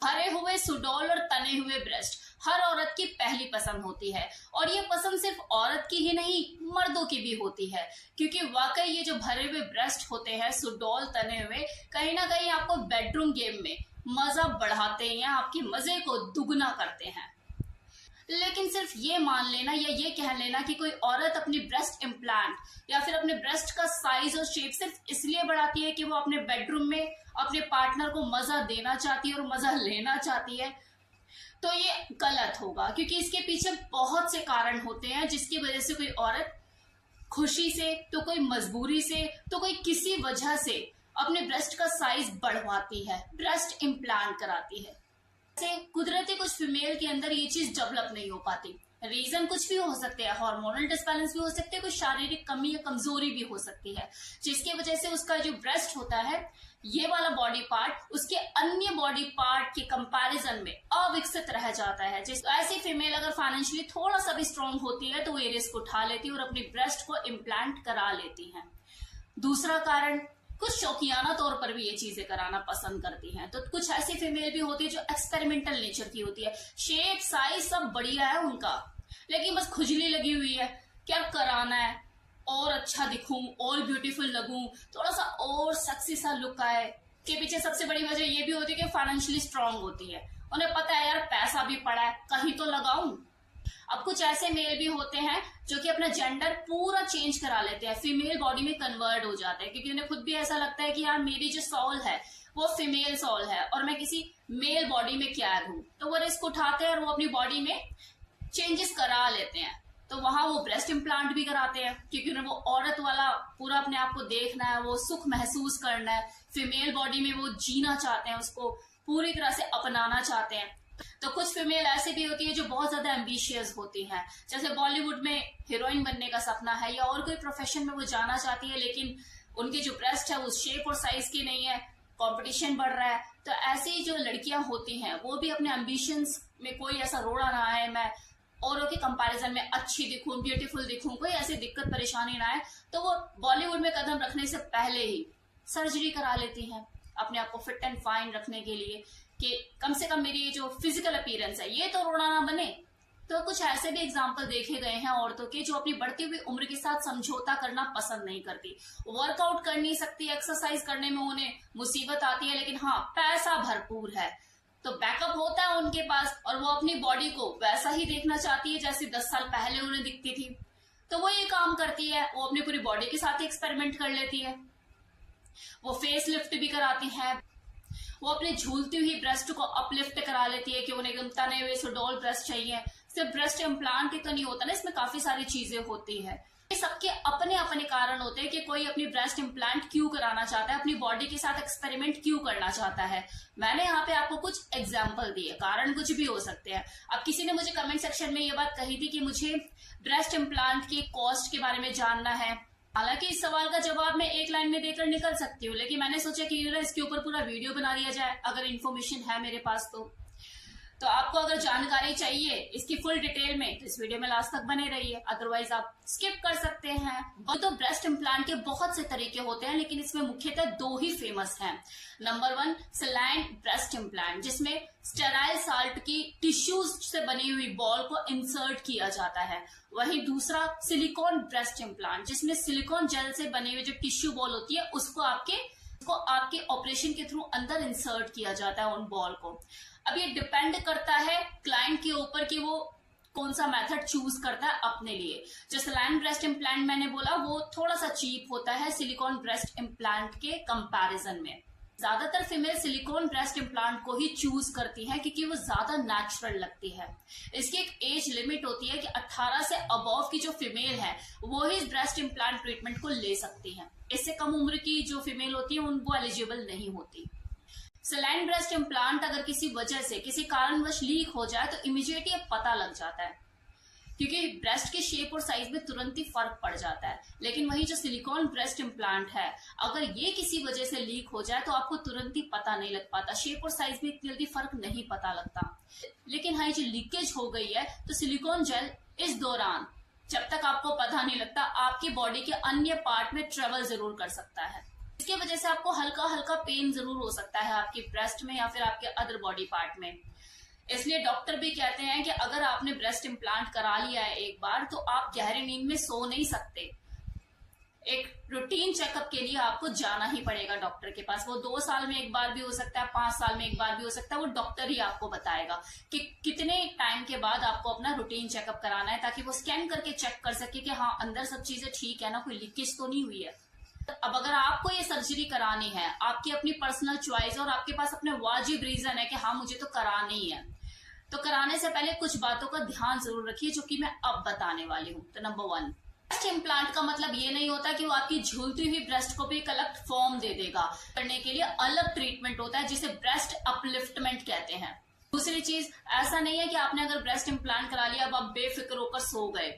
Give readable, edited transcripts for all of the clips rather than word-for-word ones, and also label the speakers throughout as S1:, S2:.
S1: भरे हुए सुडौल और तने हुए ब्रेस्ट हर औरत की पहली पसंद होती है और ये पसंद सिर्फ औरत की ही नहीं मर्दों की भी होती है, क्योंकि वाकई ये जो भरे हुए ब्रेस्ट होते हैं सुडौल तने हुए कहीं ना कहीं आपको बेडरूम गेम में मजा बढ़ाते हैं, आपके मजे को दुगना करते हैं। लेकिन सिर्फ ये मान लेना या ये कह लेना कि कोई औरत अपनी ब्रेस्ट इम्प्लांट या फिर अपने ब्रेस्ट का साइज और शेप सिर्फ इसलिए बढ़ाती है कि वो अपने बेडरूम में अपने पार्टनर को मजा देना चाहती है और मजा लेना चाहती है, तो ये गलत होगा, क्योंकि इसके पीछे बहुत से कारण होते हैं जिसकी वजह से कोई औरत खुशी से, तो कोई मजबूरी से, तो कोई किसी वजह से अपने ब्रेस्ट का साइज बढ़वाती है, ब्रेस्ट इम्प्लांट कराती है। कुदरती कुछ फीमेल के अंदर ये चीज डेवलप नहीं हो पाती। रीजन कुछ भी हो सकते हैं, हार्मोनल डिसबैलेंस भी हो सकते हैं, कोई शारीरिक कमी या कमजोरी भी हो सकती है, जिसकी वजह से उसका जो ब्रेस्ट होता है ये वाला बॉडी पार्ट उसके अन्य बॉडी पार्ट के कंपैरिजन में अविकसित रह जाता है। ऐसी फीमेल अगर फाइनेंशियली थोड़ा सा भी स्ट्रांग होती है तो वो ये रिस्क उठा लेती है और अपनी ब्रेस्ट को इम्प्लांट करा लेती है। दूसरा कारण, कुछ शौकियाना तौर पर भी ये चीजें कराना पसंद करती हैं। तो कुछ ऐसी फीमेल भी होती है जो एक्सपेरिमेंटल नेचर की होती है, शेप साइज सब बढ़िया है उनका, लेकिन बस खुजली लगी हुई है, क्या कराना है, और अच्छा दिखूं, और ब्यूटीफुल लगूं, थोड़ा सा और सेक्सी सा लुक आए। के पीछे सबसे बड़ी वजह ये भी होती है कि फाइनेंशियली स्ट्रांग होती है, उन्हें पता है यार पैसा भी पड़ा है कहीं तो लगाऊं। अब कुछ ऐसे मेल भी होते हैं जो कि अपना जेंडर पूरा चेंज करा लेते हैं, फीमेल बॉडी में कन्वर्ट हो जाते हैं, क्योंकि उन्हें खुद भी ऐसा लगता है कि यार मेरी जो सोल है वो फीमेल सोल है और मैं किसी मेल बॉडी में क्या दूं, तो वो रिस्क उठाते हैं और वो अपनी बॉडी में चेंजेस करा लेते हैं। तो वहां वो ब्रेस्ट इम्प्लांट भी कराते हैं, क्योंकि उन्हें वो औरत वाला पूरा अपने आप को देखना है, वो सुख महसूस करना है, फीमेल बॉडी में वो जीना चाहते हैं, उसको पूरी तरह से अपनाना चाहते हैं। तो कुछ फीमेल ऐसी भी होती है जो बहुत ज्यादा एम्बिशियस होती हैं, जैसे बॉलीवुड में हीरोइन बनने का सपना है या और कोई प्रोफेशन में वो जाना चाहती है, लेकिन उनकी जो ब्रेस्ट है उस शेप और साइज की नहीं है, कंपटीशन बढ़ रहा है। तो ऐसी जो लड़कियां होती हैं वो भी अपने एम्बिशंस में कोई ऐसा रोड़ा ना आए, मैं औरों के कंपैरिजन में अच्छी दिखूं, ब्यूटीफुल दिखूं, कोई ऐसी दिक्कत परेशानी ना आए, तो वो बॉलीवुड में कदम रखने से पहले ही सर्जरी करा लेती हैं अपने आप को फिट एंड फाइन रखने के लिए, कि कम से कम मेरी जो फिजिकल अपीयरेंस है ये तो रोड़ा ना बने। तो कुछ ऐसे भी एग्जाम्पल देखे गए हैं औरतों के जो अपनी बढ़ती हुई उम्र के साथ समझौता करना पसंद नहीं करती, वर्कआउट कर नहीं सकती, एक्सरसाइज करने में उन्हें मुसीबत आती है, लेकिन हाँ पैसा भरपूर है तो बैकअप होता है उनके पास, और वो अपनी बॉडी को वैसा ही देखना चाहती है जैसे 10 साल पहले उन्हें दिखती थी। तो वो ये काम करती है, वो अपनी पूरी बॉडी के साथ एक्सपेरिमेंट कर लेती है, वो फेस लिफ्ट भी कराती है, वो अपने झूलती हुई ब्रेस्ट को अपलिफ्ट करा लेती है कि उन्हें एकदम तने हुए सुडौल ब्रेस्ट चाहिए। सिर्फ ब्रेस्ट इम्प्लांट ही तो नहीं होता ना, इसमें काफी सारी चीजें होती है। सबके अपने अपने कारण होते हैं कि कोई अपनी ब्रेस्ट इम्प्लांट क्यों कराना चाहता है, अपनी बॉडी के साथ एक्सपेरिमेंट क्यों करना चाहता है। मैंने यहाँ पे आपको कुछ एग्जाम्पल दिए, कारण कुछ भी हो सकते हैं। अब किसी ने मुझे कमेंट सेक्शन में ये बात कही थी कि मुझे ब्रेस्ट इम्प्लांट की कॉस्ट के बारे में जानना है। हालांकि इस सवाल का जवाब मैं एक लाइन में देकर निकल सकती हूँ, लेकिन मैंने सोचा कि इसके ऊपर पूरा वीडियो बना दिया जाए, अगर इन्फॉर्मेशन है मेरे पास तो आपको अगर जानकारी चाहिए इसकी फुल डिटेल में तो इस वीडियो में लास्ट तक बने रहिए, अदरवाइज आप स्किप कर सकते हैं। तो ब्रेस्ट इम्प्लांट के बहुत से तरीके होते हैं, लेकिन इसमें मुख्यतः 2 ही फेमस हैं। नंबर 1 सलाइन ब्रेस्ट इम्प्लांट, जिसमें स्टेराइल साल्ट की टिश्यूज से बनी हुई बॉल को इंसर्ट किया जाता है। वहीं दूसरा सिलिकॉन ब्रेस्ट इम्प्लांट, जिसमें सिलिकॉन जेल से बनी हुई जो टिश्यू बॉल होती है उसको आपके ऑपरेशन के थ्रू अंदर इंसर्ट किया जाता है उन बॉल को। अब ये डिपेंड करता है क्लाइंट के ऊपर कि वो कौन सा मेथड चूज करता है अपने लिए। जो सलाइन ब्रेस्ट इम्प्लांट मैंने बोला वो थोड़ा सा चीप होता है सिलिकॉन ब्रेस्ट इम्प्लांट के कंपैरिजन में। ज्यादातर फीमेल सिलिकॉन ब्रेस्ट इम्प्लांट को ही चूज करती हैं क्योंकि वो ज्यादा नेचुरल लगती है। इसकी एक एज लिमिट होती है कि 18 से अबव की जो फीमेल है वो ही इस ब्रेस्ट इम्प्लांट ट्रीटमेंट को ले सकती है। इससे कम उम्र की जो फीमेल होती है वो एलिजिबल नहीं होती। सलाइन ब्रेस्ट इम्प्लांट अगर किसी वजह से किसी कारणवश लीक हो जाए तो इमीडिएटली पता लग जाता है, क्योंकि ब्रेस्ट के शेप और साइज में तुरंत ही फर्क पड़ जाता है। लेकिन वही जो सिलिकॉन ब्रेस्ट इम्प्लांट है, अगर ये किसी वजह से लीक हो जाए तो आपको तुरंत ही पता नहीं लग पाता, शेप और साइज में इतनी जल्दी फर्क नहीं पता लगता। लेकिन हाँ, जो लीकेज हो गई है तो सिलिकॉन जेल इस दौरान जब तक आपको पता नहीं लगता आपकी बॉडी के अन्य पार्ट में ट्रेवल जरूर कर सकता है। जिसकी वजह से आपको हल्का हल्का पेन जरूर हो सकता है आपकी ब्रेस्ट में या फिर आपके अदर बॉडी पार्ट में। इसलिए डॉक्टर भी कहते हैं कि अगर आपने ब्रेस्ट इम्प्लांट करा लिया है एक बार, तो आप गहरी नींद में सो नहीं सकते। एक रूटीन चेकअप के लिए आपको जाना ही पड़ेगा डॉक्टर के पास। वो 2 साल में एक बार भी हो सकता है, 5 साल में एक बार भी हो सकता है, वो डॉक्टर ही आपको बताएगा कि कितने टाइम के बाद आपको अपना रूटीन चेकअप कराना है, ताकि वो स्कैन करके चेक कर सके कि हाँ अंदर सब चीजें ठीक है ना, कोई लीकेज तो नहीं हुई है। अब अगर आपको ये सर्जरी करानी है, आपकी अपनी पर्सनल चॉइस और आपके पास अपने वाजिब रीजन है कि हाँ मुझे तो करानी ही है, तो कराने से पहले कुछ बातों का ध्यान जरूर रखिए जो कि मैं अब बताने वाली हूँ। तो नंबर 1, ब्रेस्ट इम्प्लांट का मतलब ये नहीं होता कि वो आपकी झूलती हुई ब्रेस्ट को भी एक अलग फॉर्म दे देगा। करने के लिए अलग ट्रीटमेंट होता है जिसे ब्रेस्ट अपलिफ्टमेंट कहते हैं। दूसरी चीज, ऐसा नहीं है कि आपने अगर ब्रेस्ट इम्प्लांट करा लिया अब आप बेफिक्र होकर सो गए।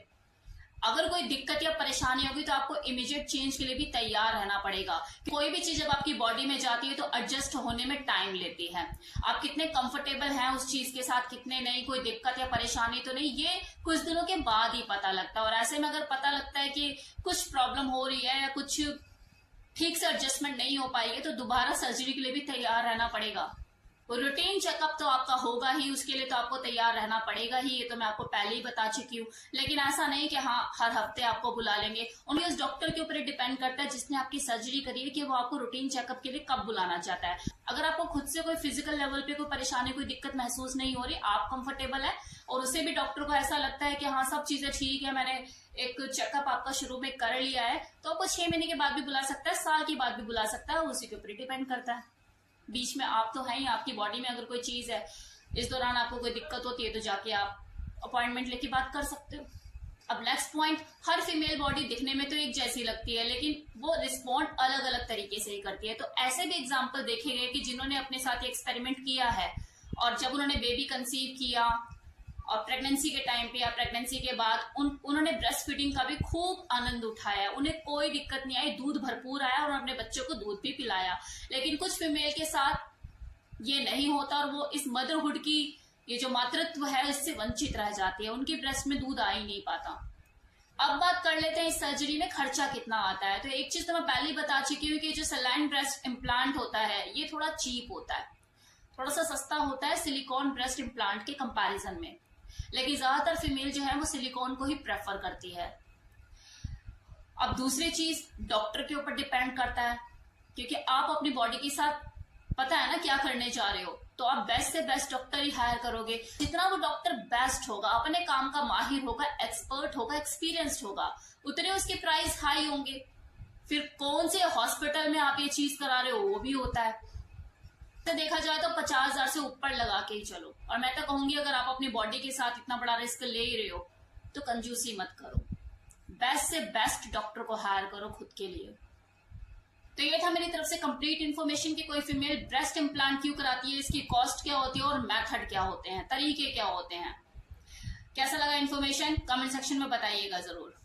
S1: अगर कोई दिक्कत या परेशानी होगी तो आपको इमीडिएट चेंज के लिए भी तैयार रहना पड़ेगा। कोई भी चीज जब आपकी बॉडी में जाती है तो एडजस्ट होने में टाइम लेती है। आप कितने कंफर्टेबल हैं उस चीज के साथ, कितने नहीं, कोई दिक्कत या परेशानी तो नहीं, ये कुछ दिनों के बाद ही पता लगता है। और ऐसे में अगर पता लगता है कि कुछ प्रॉब्लम हो रही है या कुछ ठीक से एडजस्टमेंट नहीं हो पाई है, तो दोबारा सर्जरी के लिए भी तैयार रहना पड़ेगा। रूटीन चेकअप तो आपका होगा ही, उसके लिए तो आपको तैयार रहना पड़ेगा ही, ये तो मैं आपको पहले ही बता चुकी हूँ। लेकिन ऐसा नहीं कि हाँ हर हफ्ते आपको बुला लेंगे। उनके उस डॉक्टर के ऊपर डिपेंड करता है जिसने आपकी सर्जरी करी है कि वो आपको रूटीन चेकअप के लिए कब बुलाना चाहता है। अगर आपको खुद से कोई फिजिकल लेवल पे कोई परेशानी, कोई दिक्कत महसूस नहीं हो रही, आप कंफर्टेबल है और उसे भी डॉक्टर को ऐसा लगता है कि हाँ सब चीजें ठीक है, मैंने एक चेकअप आपका शुरू में कर लिया है, तो आपको 6 महीने के बाद भी बुला सकता है, साल के बाद भी बुला सकता है, उसी के ऊपर डिपेंड करता है। बीच में आप तो है ही, आपकी बॉडी में अगर कोई चीज है, इस दौरान आपको कोई दिक्कत होती है तो जाके आप अपॉइंटमेंट लेके बात कर सकते हो। अब नेक्स्ट पॉइंट, हर फीमेल बॉडी दिखने में तो एक जैसी लगती है लेकिन वो रिस्पॉन्ड अलग अलग तरीके से ही करती है। तो ऐसे भी एग्जाम्पल देखे गए कि जिन्होंने अपने साथ एक्सपेरिमेंट किया है और जब उन्होंने बेबी कंसीव किया और प्रेगनेंसी के टाइम पे या प्रेगनेंसी के बाद उन्होंने ब्रेस्ट फीडिंग का भी खूब आनंद उठाया, उन्हें कोई दिक्कत नहीं आई, दूध भरपूर आया और अपने बच्चों को दूध भी पिलाया। लेकिन कुछ फीमेल के साथ ये नहीं होता और वो इस मदरहुड की ये जो मातृत्व है इससे वंचित रह जाती है, उनकी ब्रेस्ट में दूध आ ही नहीं पाता। अब बात कर लेते हैं इस सर्जरी में खर्चा कितना आता है। तो एक चीज तो मैं पहले ही बता चुकी हूँ कि जो सलाइन ब्रेस्ट इम्प्लांट होता है ये थोड़ा चीप होता है, थोड़ा सा सस्ता होता है सिलिकॉन ब्रेस्ट इम्प्लांट के कंपैरिजन में। लेकिन ज्यादातर फीमेल जो है वो सिलिकॉन को ही प्रेफर करती है। अब दूसरी चीज डॉक्टर के ऊपर डिपेंड करता है, क्योंकि आप अपनी बॉडी के साथ पता है ना क्या करने जा रहे हो, तो आप बेस्ट से बेस्ट डॉक्टर ही हायर करोगे। जितना वो डॉक्टर बेस्ट होगा, अपने काम का माहिर होगा, एक्सपर्ट होगा, एक्सपीरियंस्ड होगा, उतने उसके प्राइस हाई होंगे। फिर कौन से हॉस्पिटल में आप ये चीज करा रहे हो वो भी होता है। तो देखा जाए तो 50,000 से ऊपर लगा के ही चलो। और मैं तो कहूंगी अगर आप अपनी बॉडी के साथ इतना बड़ा रिस्क ले ही रहे हो तो कंजूसी मत करो, बेस्ट से बेस्ट डॉक्टर को हायर करो खुद के लिए। तो ये था मेरी तरफ से कंप्लीट इन्फॉर्मेशन कि कोई फीमेल ब्रेस्ट इम्प्लांट क्यों कराती है, इसकी कॉस्ट क्या होती है और मेथड क्या होते हैं, तरीके क्या होते हैं। कैसा लगा इन्फॉर्मेशन, कमेंट सेक्शन में बताइएगा जरूर।